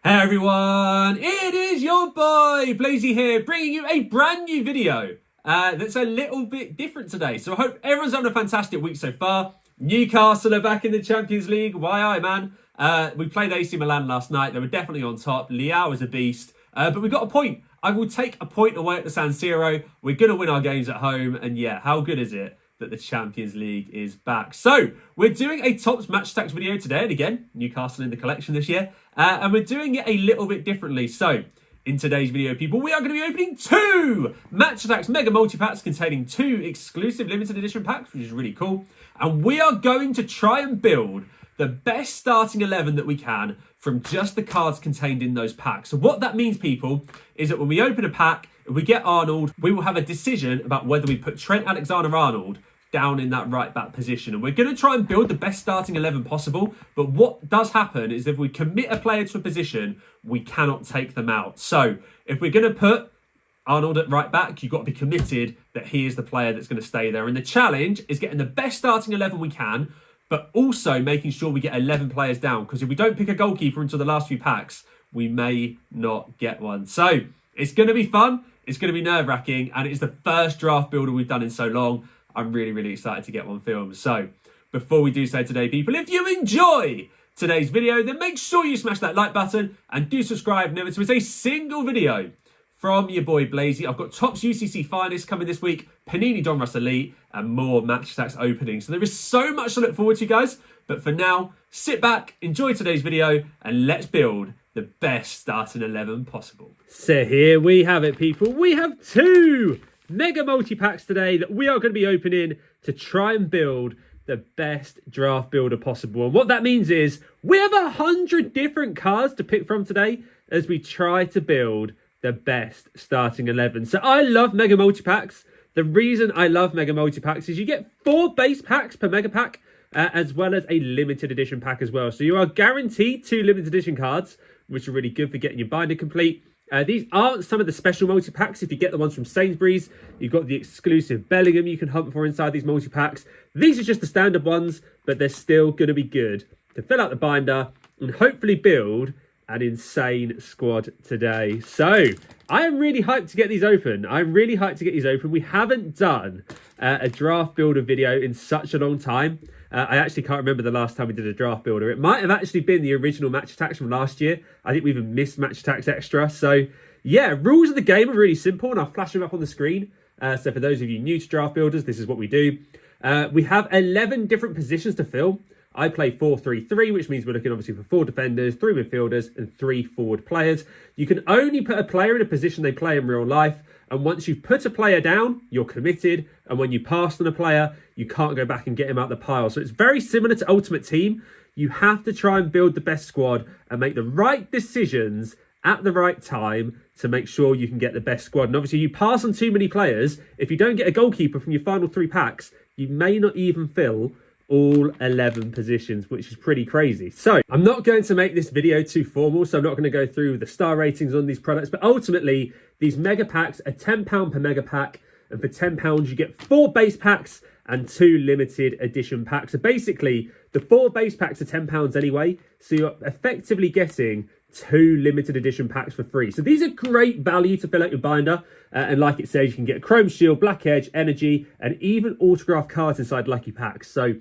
Hey everyone, it is your boy Blazy here, bringing you a brand new video that's a little bit different today. So I hope everyone's having a fantastic week so far. Newcastle are back in the Champions League. Why, aye, man. We played AC Milan last night. They were definitely on top. Leao is a beast. But we got a point. I will take a point away at the San Siro. We're going to win our games at home. And yeah, how good is it that the Champions League is back? So we're doing a Topps Match Attax video today. And again, Newcastle in the collection this year. And we're doing it a little bit differently. So in today's video, people, we are going to be opening 2 Match Attax Mega Multipacks containing 2 exclusive limited edition packs, which is really cool. And we are going to try and build the best starting 11 that we can from just the cards contained in those packs. So what that means, people, is that when we open a pack, if we get Arnold, we will have a decision about whether we put Trent Alexander-Arnold down in that right back position. And we're going to try and build the best starting 11 possible. But what does happen is if we commit a player to a position, we cannot take them out. So if we're going to put Arnold at right back, you've got to be committed that he is the player that's going to stay there. And the challenge is getting the best starting 11 we can, but also making sure we get 11 players down. Because if we don't pick a goalkeeper until the last few packs, we may not get one. So it's going to be fun. It's going to be nerve-wracking. And it is the first draft builder we've done in so long. I'm really, really excited to get one filmed. So before we do so today, people, if you enjoy today's video, then make sure you smash that like button and do subscribe never to miss a single video from your boy Blazy. I've got Topps UCC Finest coming this week, Panini Don Russ Elite, and more Match Attax openings. So there is so much to look forward to, guys. But for now, sit back, enjoy today's video, and let's build the best starting 11 possible. So here we have it, people. We have 2 Mega Multipacks today that we are going to be opening to try and build the best draft builder possible. And what that means is we have 100 different cards to pick from today as we try to build the best starting 11. So I love Mega Multipacks. The reason I love Mega Multipacks is you get 4 base packs per Mega Pack, as well as a limited edition pack as well. So you are guaranteed 2 limited edition cards, which are really good for getting your binder complete. These aren't some of the special multi-packs. If you get the ones from Sainsbury's, you've got the exclusive Bellingham you can hunt for inside these multi-packs. These are just the standard ones, but they're still going to be good to fill out the binder and hopefully build an insane squad today. So I am really hyped to get these open. We haven't done a draft builder video in such a long time. I actually can't remember the last time we did a draft builder. It might have actually been the original Match Attax from last year. I think we even missed Match Attax Extra. So yeah, rules of the game are really simple, and I'll flash them up on the screen. So for those of you new to draft builders, this is what we do. We have 11 different positions to fill. I play 4-3-3, which means we're looking obviously for 4 defenders, 3 midfielders, and 3 forward players. You can only put a player in a position they play in real life. And once you've put a player down, you're committed. And when you pass on a player, you can't go back and get him out the pile. So it's very similar to Ultimate Team. You have to try and build the best squad and make the right decisions at the right time to make sure you can get the best squad. And obviously, you pass on too many players. If you don't get a goalkeeper from your final 3 packs, you may not even fill all 11 positions, which is pretty crazy. So I'm not going to make this video too formal, so I'm not going to go through the star ratings on these products, but ultimately these mega packs are £10 per mega pack, and for £10 you get 4 base packs and 2 limited edition packs. So basically the 4 base packs are £10 anyway, so you're effectively getting 2 limited edition packs for free. So these are great value to fill out your binder. And like it says, you can get Chrome Shield, Black Edge, Energy, and even autograph cards inside Lucky Packs. So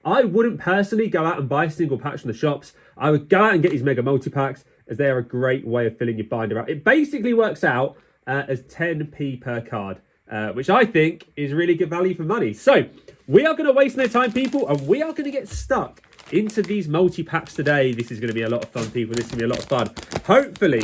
I wouldn't personally go out and buy single packs from the shops. I would go out and get these Mega Multi-Packs, as they are a great way of filling your binder out. It basically works out as 10p per card, which I think is really good value for money. So we are going to waste no time, people, and we are going to get stuck into these multi-packs today. This is going to be a lot of fun, people. This is going to be a lot of fun. Hopefully,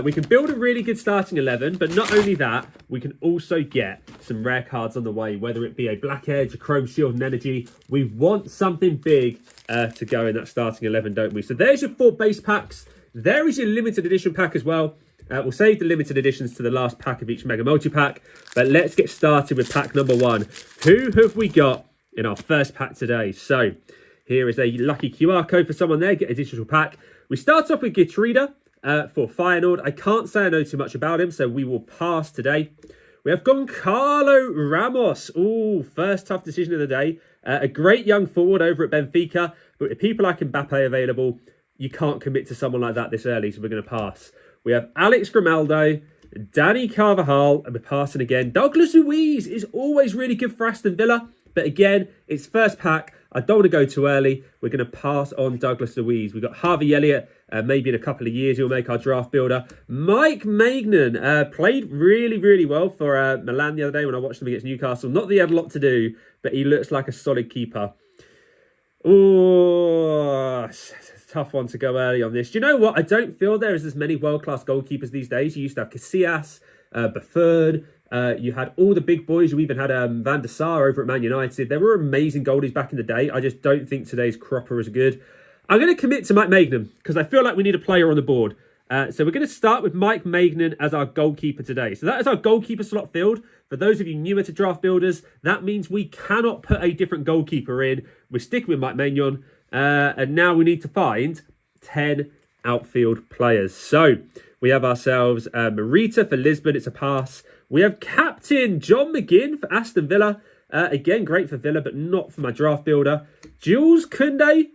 we can build a really good starting 11, but not only that, we can also get some rare cards on the way, whether it be a Black Edge, a Chrome Shield, and Energy. We want something big to go in that starting 11, don't we? So there's your 4 base packs. There is your limited edition pack as well. We'll save the limited editions to the last pack of each Mega Multi-Pack, but let's get started with pack number 1. Who have we got in our first pack today? So here is a lucky QR code for someone there. Get a digital pack. We start off with Gitrida for Feyenoord. I can't say I know too much about him, so we will pass today. We have Goncalo Ramos. Ooh, first tough decision of the day. A great young forward over at Benfica, but with people like Mbappe available, you can't commit to someone like that this early, so we're going to pass. We have Alex Grimaldo, Danny Carvajal, and we're passing again. Douglas Luiz is always really good for Aston Villa, but again, it's first pack. I don't want to go too early. We're going to pass on Douglas Luiz. We've got Harvey Elliott. Maybe in a couple of years, he'll make our draft builder. Mike Maignan played really, really well for Milan the other day when I watched him against Newcastle. Not that he had a lot to do, but he looks like a solid keeper. Oh, it's a tough one to go early on this. Do you know what? I don't feel there is as many world-class goalkeepers these days. You used to have Casillas, Buffon. You had all the big boys. You even had Van der Sar over at Man United. There were amazing goalies back in the day. I just don't think today's cropper is good. I'm going to commit to Mike Maignan because I feel like we need a player on the board. So we're going to start with Mike Maignan as our goalkeeper today. So that is our goalkeeper slot filled. For those of you newer to draft builders, that means we cannot put a different goalkeeper in. We're sticking with Mike Maignan. And now we need to find 10 outfield players. So we have ourselves Marita for Lisbon. It's a pass. We have captain John McGinn for Aston Villa. Again, great for Villa, but not for my draft builder. Jules Koundé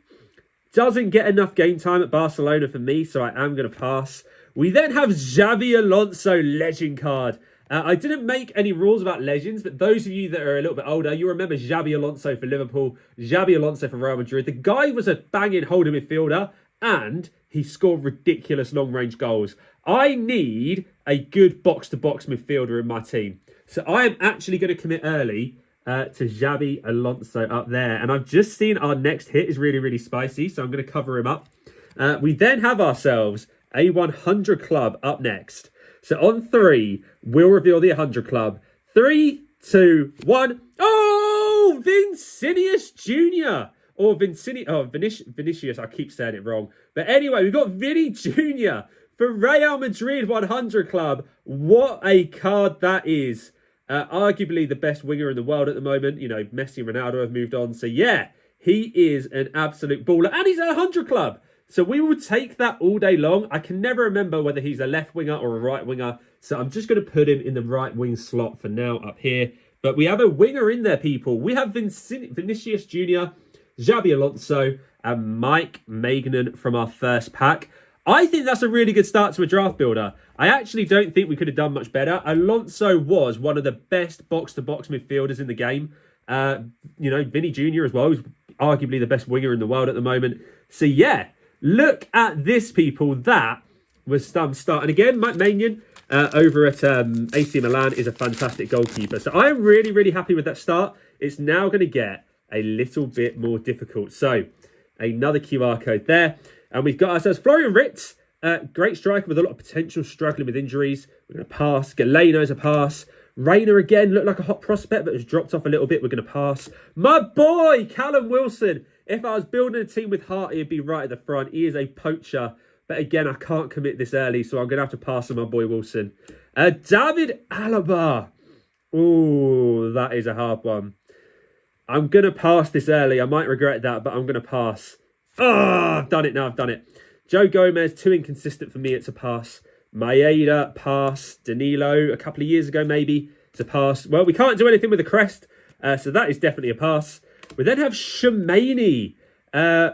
doesn't get enough game time at Barcelona for me, so I am going to pass. We then have Xabi Alonso legend card. I didn't make any rules about legends, but those of you that are a little bit older, you remember Xabi Alonso for Liverpool, Xabi Alonso for Real Madrid. The guy was a banging holding midfielder, and he scored ridiculous long-range goals. I need a good box-to-box midfielder in my team. So I am actually going to commit early to Xabi Alonso up there. And I've just seen our next hit is really, really spicy, so I'm going to cover him up. We then have ourselves a 100 club up next. So on 3, we'll reveal the 100 club. 3, 2, 1. Oh, Vinicius Jr. Or Vinicius. I keep saying it wrong. But anyway, we've got Vinny Jr. for Real Madrid 100 club. What a card that is. Arguably the best winger in the world at the moment. You know, Messi and Ronaldo have moved on. So yeah, he is an absolute baller. And he's at 100 club. So we will take that all day long. I can never remember whether he's a left winger or a right winger. So I'm just going to put him in the right wing slot for now up here. But we have a winger in there, people. We have Vinicius Jr., Xabi Alonso, and Mike Maignan from our first pack. I think that's a really good start to a draft builder. I actually don't think we could have done much better. Alonso was one of the best box-to-box midfielders in the game. You know, Vinny Jr. as well. He's arguably the best winger in the world at the moment. So yeah, look at this, people. That was some start. And again, Mike Maignan over at AC Milan is a fantastic goalkeeper. So I am really, really happy with that start. It's now going to get a little bit more difficult. So another QR code there. And we've got ourselves Florian Wirtz, great striker with a lot of potential, struggling with injuries. We're going to pass. Galeno's a pass. Rayner again looked like a hot prospect, but has dropped off a little bit. We're going to pass. My boy, Callum Wilson. If I was building a team with heart, he'd be right at the front. He is a poacher. But again, I can't commit this early, so I'm going to have to pass on my boy Wilson. David Alaba. Ooh, that is a hard one. I'm going to pass this early. I might regret that, but I'm going to pass. Oh, I've done it now. I've done it. Joe Gomez, too inconsistent for me. It's a pass. Maeda, pass. Danilo, a couple of years ago, maybe. It's a pass. Well, we can't do anything with the crest, so that is definitely a pass. We then have Shemani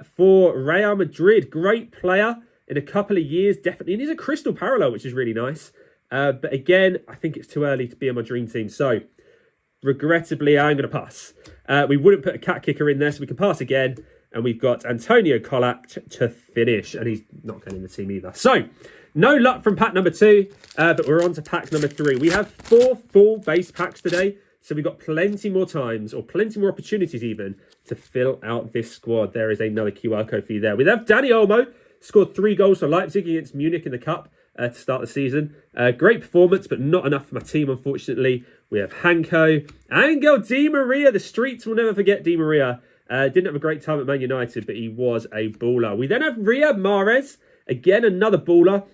for Real Madrid. Great player in a couple of years, definitely. And he's a crystal parallel, which is really nice. But again, I think it's too early to be on my dream team. So, regrettably, I'm going to pass. We wouldn't put a cat kicker in there, so we can pass again. And we've got Antonio Colac to finish. And he's not getting the team either. So, no luck from pack number 2. But we're on to pack number 3. We have 4 full base packs today. So we've got plenty more times, or plenty more opportunities even, to fill out this squad. There is another QR code for you there. We have Dani Olmo. Scored 3 goals for Leipzig against Munich in the Cup to start the season. Great performance, but not enough for my team, unfortunately. We have Hanko. Angel Di Maria. The streets will never forget Di Maria. Didn't have a great time at Man United, but he was a baller. We then have Riyad Mahrez. Again, another baller.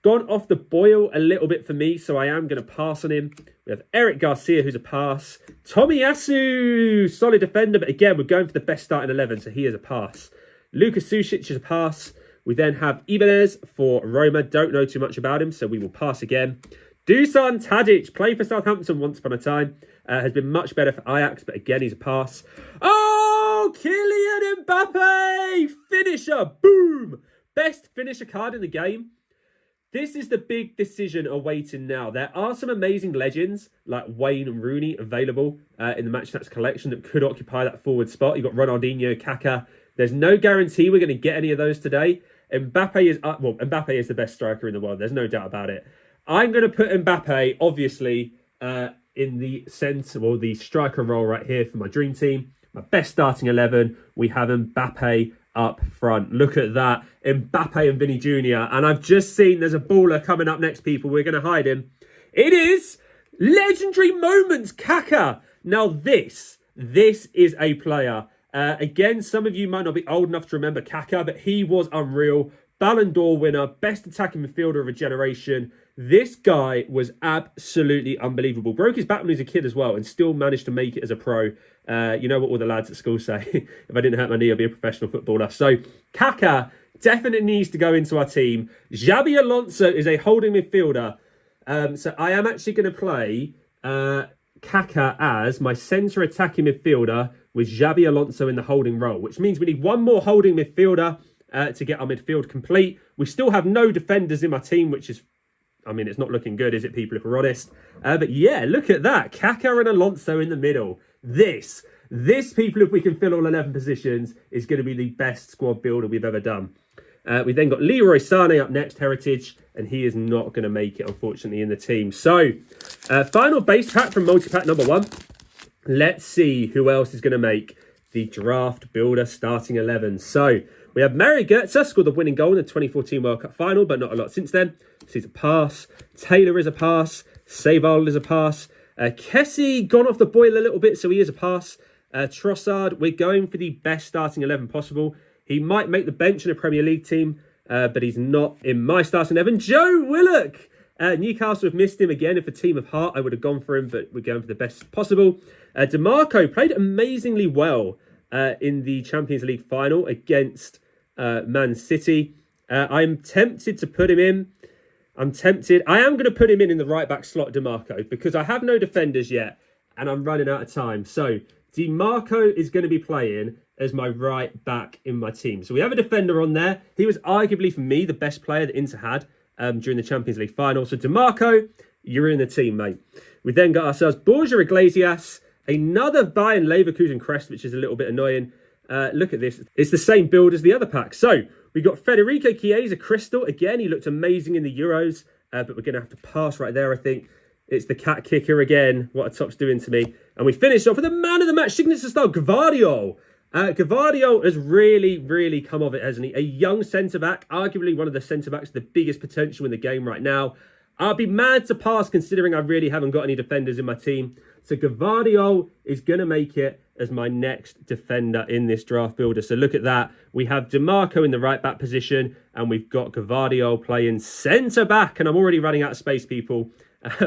Gone off the boil a little bit for me, so I am going to pass on him. We have Eric Garcia, who's a pass. Tomiyasu, solid defender, but again, we're going for the best start in 11, so he is a pass. Lucas Sušić is a pass. We then have Ibanez for Roma. Don't know too much about him, so we will pass again. Dusan Tadic, played for Southampton once upon a time. Has been much better for Ajax, but again, he's a pass. Oh, Kylian Mbappe! Finisher! Boom! best finisher card in the game. This is the big decision awaiting now. There are some amazing legends like Wayne and Rooney available in the Match Attax collection that could occupy that forward spot. You've got Ronaldinho, Kaká. There's no guarantee we're going to get any of those today. Mbappe is the best striker in the world. There's no doubt about it. I'm going to put Mbappe, obviously, in the centre, or the striker role right here for my dream team. My best starting 11. We have Mbappe up front. Look at that. Mbappe and Vinny Jr. And I've just seen there's a baller coming up next, people. We're going to hide him. It is Legendary Moments Kaká. Now this is a player. Again, some of you might not be old enough to remember Kaká, but he was unreal. Ballon d'Or winner, best attacking midfielder of a generation. This guy was absolutely unbelievable. Broke his back when he was a kid as well and still managed to make it as a pro. You know what all the lads at school say. If I didn't hurt my knee, I'd be a professional footballer. So Kaká definitely needs to go into our team. Xabi Alonso is a holding midfielder. So I am actually going to play Kaká as my centre attacking midfielder with Xabi Alonso in the holding role, which means we need one more holding midfielder to get our midfield complete. We still have no defenders in my team, which is, I mean, it's not looking good, is it, people, if we're honest? But yeah, look at that. Kaká and Alonso in the middle. This, people, if we can fill all 11 positions, is going to be the best squad builder we've ever done. We then got Leroy Sané up next, Heritage, and he is not going to make it, unfortunately, in the team. So, final base pack from multi-pack number 1. Let's see who else is going to make the draft builder starting 11. So, we have Mario Götze, scored the winning goal in the 2014 World Cup final, but not a lot since then. So he's a pass. Taylor is a pass. Seival is a pass. Kessie gone off the boil a little bit, so he is a pass. Trossard, we're going for the best starting 11 possible. He might make the bench in a Premier League team, but he's not in my starting 11. Joe Willock! Newcastle have missed him again. If a team of heart, I would have gone for him, but we're going for the best possible. DeMarco played amazingly well in the Champions League final against Man City. I'm tempted to put him in. I am going to put him in the right-back slot, DeMarco, because I have no defenders yet, and I'm running out of time. So, DeMarco is going to be playing as my right-back in my team. So, we have a defender on there. He was arguably, for me, the best player that Inter had during the Champions League final. So, DeMarco, you're in the team, mate. We then got ourselves Borja Iglesias, another Bayern Leverkusen crest, which is a little bit annoying. Look at this. It's the same build as the other pack. So, we got Federico Chiesa Crystal. Again, he looked amazing in the Euros, but we're going to have to pass right there, I think. It's the cat kicker again. What a Topps doing to me. And we finish off with the man of the match, signature style, Gvardiol. Gvardiol has really come of it, hasn't he? A young centre-back, arguably one of the centre-backs with the biggest potential in the game right now. I'll be mad to pass considering I really haven't got any defenders in my team. So Gvardiol is going to make it as my next defender in this draft builder. So look at that. We have DeMarco in the right back position and we've got Gvardiol playing centre back. And I'm already running out of space, people,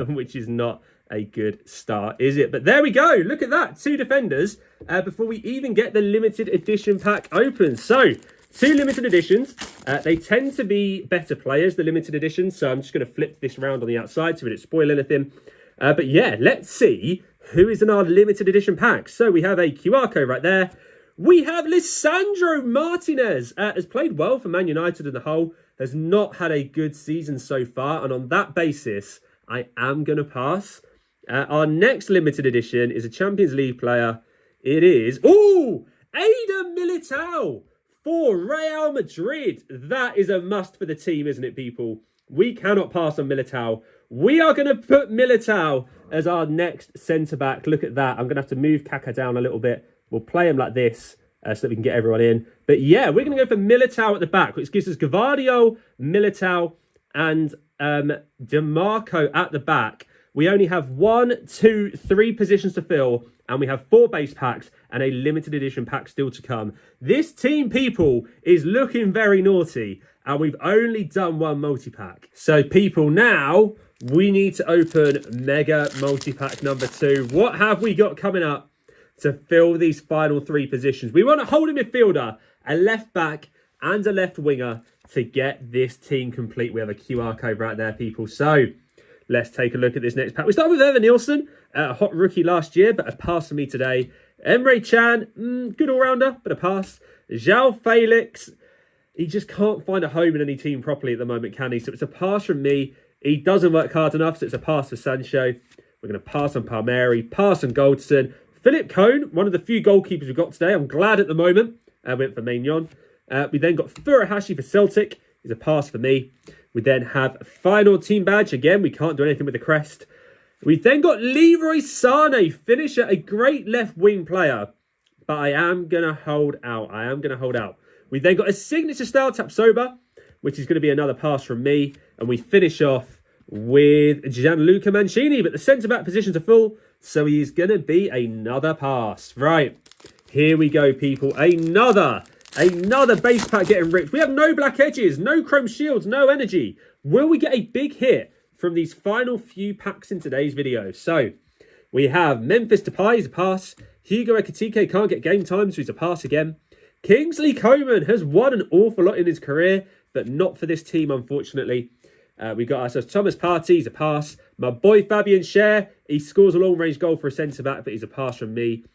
which is not a good start, is it? But there we go. Look at that. 2 defenders before we even get the limited edition pack open. So 2 limited editions. They tend to be better players, the limited editions. So I'm just going to flip this around on the outside so we don't spoil anything. But yeah, let's see who is in our limited edition pack. So we have a QR code right there. We have Lisandro Martinez. Has played well for Man United as a whole. Has not had a good season so far. And on that basis, I am going to pass. Our next limited edition is a Champions League player. It is, Eder Militao for Real Madrid. That is a must for the team, isn't it, people? We cannot pass on Militao. We are going to put Militao as our next centre-back. Look at that. I'm going to have to move Kaká down a little bit. We'll play him like this so that we can get everyone in. But yeah, we're going to go for Militao at the back, which gives us Gvardiol, Militao, and DeMarco at the back. We only have 1, 2, 3 positions to fill, and we have 4 base packs and a limited edition pack still to come. This team, people, is looking very naughty, and we've only done 1 multi-pack. So, people, now we need to open Mega Multipack number 2. What have we got coming up to fill these final 3 positions? We want a holding midfielder, a left back, and a left winger to get this team complete. We have a QR code right there, people. So, let's take a look at this next pack. We start with Evan Nielsen, a hot rookie last year, but a pass for me today. Emre Can, good all-rounder, but a pass. João Felix. he just can't find a home in any team properly at the moment, can he? So it's a pass from me. He doesn't work hard enough, so it's a pass for Sancho. We're going to pass on Palmieri, pass on Goldson. Philip Cohn, one of the few goalkeepers we've got today. I'm glad at the moment. I went for Maignan. We then got Furuhashi for Celtic. Is a pass for me. We then have final team badge. Again, we can't do anything with the crest. We then got Leroy Sané, finisher, a great left wing player. But I am going to hold out. We then got a signature style Tapsoba, which is going to be another pass from me. And we finish off with Gianluca Mancini. But the centre-back positions are full, so he's going to be another pass. Right, here we go, people. Another base pack getting ripped. We have no black edges, no chrome shields, no energy. Will we get a big hit from these final few packs in today's video? So, we have Memphis Depay, he's a pass. Hugo Ekitike can't get game time, so he's a pass again. Kingsley Coman has won an awful lot in his career, but not for this team, unfortunately. We got ourselves Thomas Partey, he's a pass. My boy Fabian Schär, he scores a long-range goal for a centre-back, but he's a pass from me.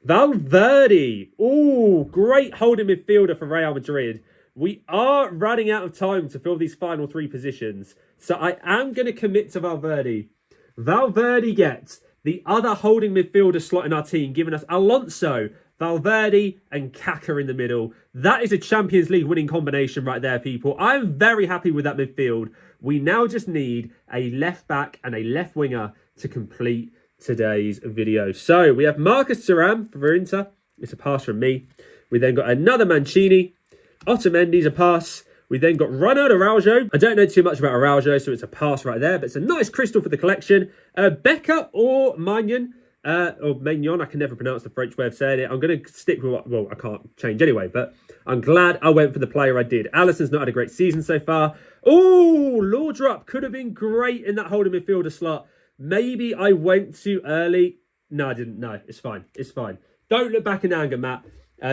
Valverde, ooh, great holding midfielder for Real Madrid. We are running out of time to fill these final three positions, so I am going to commit to Valverde. Valverde gets the other holding midfielder slot in our team, giving us Alonso, Valverde and Kaka in the middle. That is a Champions League winning combination right there, people. I'm very happy with that midfield. We now just need a left back and a left winger to complete today's video. So we have Marcus Thuram for Inter. It's a pass from me. We then got another Mancini. Otamendi's a pass. We then got Ronald Araujo. I don't know too much about Araujo, so it's a pass right there. But it's a nice crystal for the collection. Becca or Maignan. Or Maignan, I can never pronounce the French way of saying it. I'm going to stick with what, well, I can't change anyway. But I'm glad I went for the player I did. Alisson's not had a great season so far. Oh, Laudrup could have been great in that holding midfielder slot. Maybe I went too early. No, I didn't. No, it's fine. It's fine. Don't look back in anger, Matt.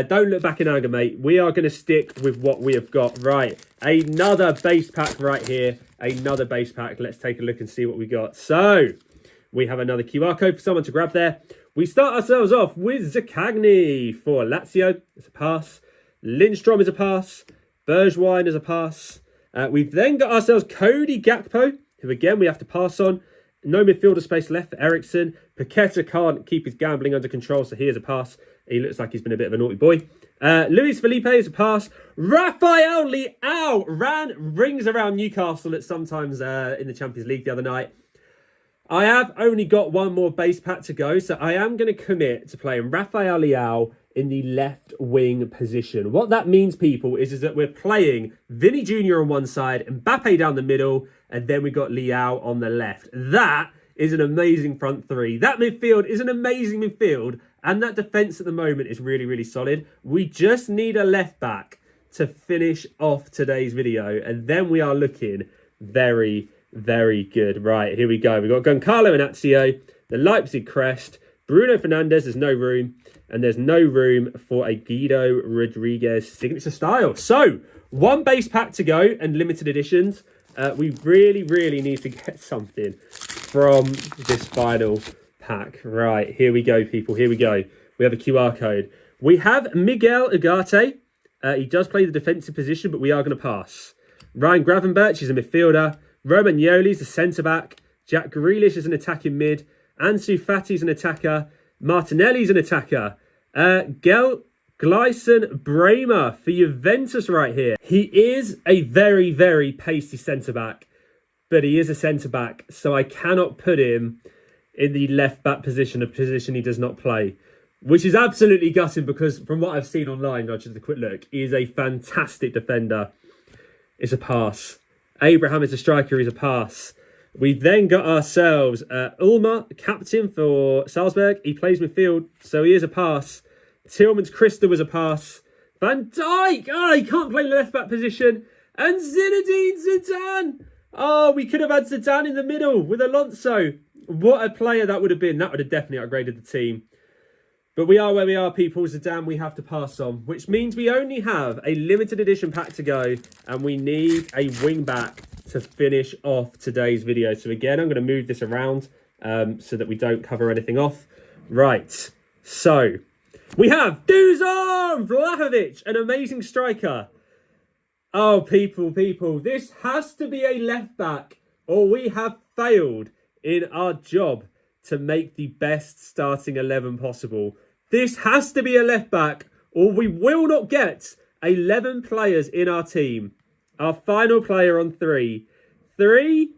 Don't look back in anger, mate. We are going to stick with what we have got. Right. Another base pack right here. Another base pack. Let's take a look and see what we got. So, we have another QR code for someone to grab there. We start ourselves off with Zaccagni for Lazio. It's a pass. Lindstrom is a pass. Bergwijn is a pass. We've then got ourselves Cody Gakpo, who again we have to pass on. No midfielder space left for Ericsson. Paqueta can't keep his gambling under control, so here's a pass. He looks like he's been a bit of a naughty boy. Luis Felipe is a pass. Rafael Leao ran rings around Newcastle at sometimes in the Champions League the other night. I have only got one more base pack to go, so I am going to commit to playing Rafael Leao in the left wing position. What that means, people, is that we're playing Vinny Jr. on one side, Mbappe down the middle, and then we got Leao on the left. That is an amazing front three. That midfield is an amazing midfield, and that defence at the moment is really, really solid. We just need a left back to finish off today's video, and then we are looking very, very good. Right, here we go. We've got Goncalo and Azio, the Leipzig crest, Bruno Fernandes, there's no room, and there's no room for a Guido Rodriguez signature style. So, one base pack to go and limited editions. We really, really need to get something from this final pack. Right, here we go, people. Here we go. We have a QR code. We have Miguel Ugarte. He does play the defensive position, but we are going to pass. Ryan Gravenberch is a midfielder. Romagnoli is a centre-back. Jack Grealish is an attacking mid. Ansu Fati is an attacker. Martinelli is an attacker. Gleison Bremer for Juventus right here. He is a very, very pacey centre-back, but he is a centre-back, so I cannot put him in the left-back position, a position he does not play, which is absolutely gutting because from what I've seen online, just a quick look, he is a fantastic defender. It's a pass. Abraham is a striker, he's a pass. We've then got ourselves Ulmer, captain for Salzburg. He plays midfield, so he is a pass. Tillman's Crystal was a pass. Van Dijk, he can't play the left-back position. And Zinedine Zidane. Oh, we could have had Zidane in the middle with Alonso. What a player that would have been. That would have definitely upgraded the team. But we are where we are, people. Zidane we have to pass on, which means we only have a limited edition pack to go, and we need a wing back to finish off today's video. So again, I'm going to move this around so that we don't cover anything off. Right, so we have Dusan Vlahovic, an amazing striker. Oh, people, this has to be a left back, or we have failed in our job to make the best starting 11 possible. This has to be a left back, or we will not get 11 players in our team. Our final player on 3. 3,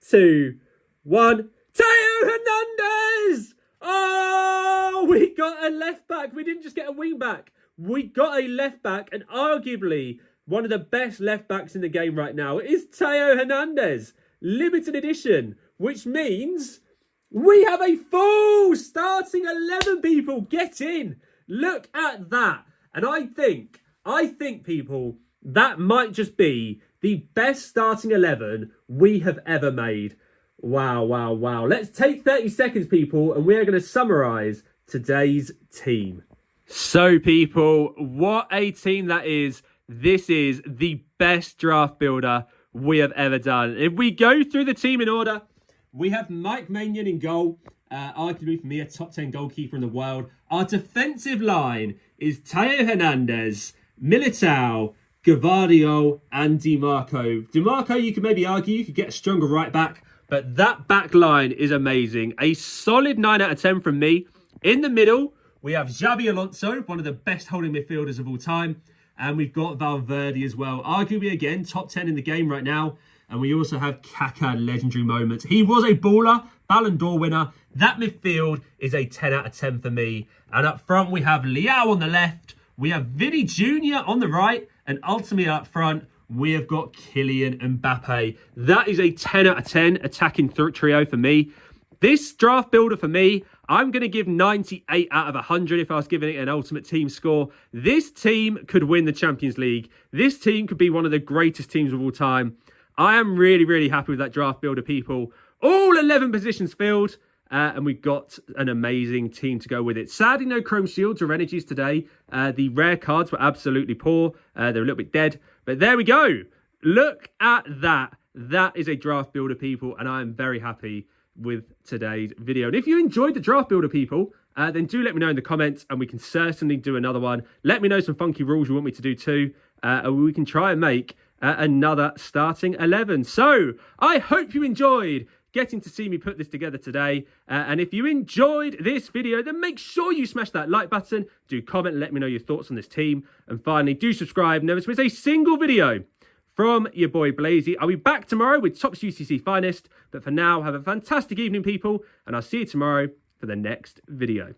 2, 1. Teo Hernandez! Oh, we got a left back. We didn't just get a wing back. We got a left back, and arguably one of the best left backs in the game right now is Teo Hernandez. Limited edition, which means we have a full starting 11, people. Get in. Look at that. And I think, people, that might just be the best starting 11 we have ever made. Wow. Let's take 30 seconds, people, and we're going to summarise today's team. So, people, what a team that is. This is the best draft builder we have ever done. If we go through the team in order, we have Mike Maignan in goal, arguably for me a top 10 goalkeeper in the world. Our defensive line is Teo Hernandez, Militao, Gavardio, and DiMarco. DiMarco, you could maybe argue you could get a stronger right back, but that back line is amazing. A solid 9 out of 10 from me. In the middle, we have Xabi Alonso, one of the best holding midfielders of all time. And we've got Valverde as well. Arguably, again, top 10 in the game right now. And we also have Kaká, legendary moments. He was a baller, Ballon d'Or winner. That midfield is a 10 out of 10 for me. And up front, we have Leao on the left. We have Vini Jr. on the right. And ultimately up front, we have got Kylian Mbappe. That is a 10 out of 10 attacking trio for me. This draft builder for me, I'm going to give 98 out of 100 if I was giving it an ultimate team score. This team could win the Champions League. This team could be one of the greatest teams of all time. I am really happy with that draft builder, people. All 11 positions filled, and we've got an amazing team to go with it. Sadly, no Chrome Shields or Energies today. The rare cards were absolutely poor. They're a little bit dead, but there we go. Look at that. That is a draft builder, people, and I'm very happy with today's video. And if you enjoyed the draft builder, people, then do let me know in the comments, and we can certainly do another one. Let me know some funky rules you want me to do too, and we can try and make another starting 11. So I hope you enjoyed getting to see me put this together today, and if you enjoyed this video, then make sure you smash that like button, do comment and let me know your thoughts on this team, and finally do subscribe, never miss a single video from your boy Blazy. I'll be back tomorrow with Topps UCC Finest. But for now, have a fantastic evening, people. And I'll see you tomorrow for the next video.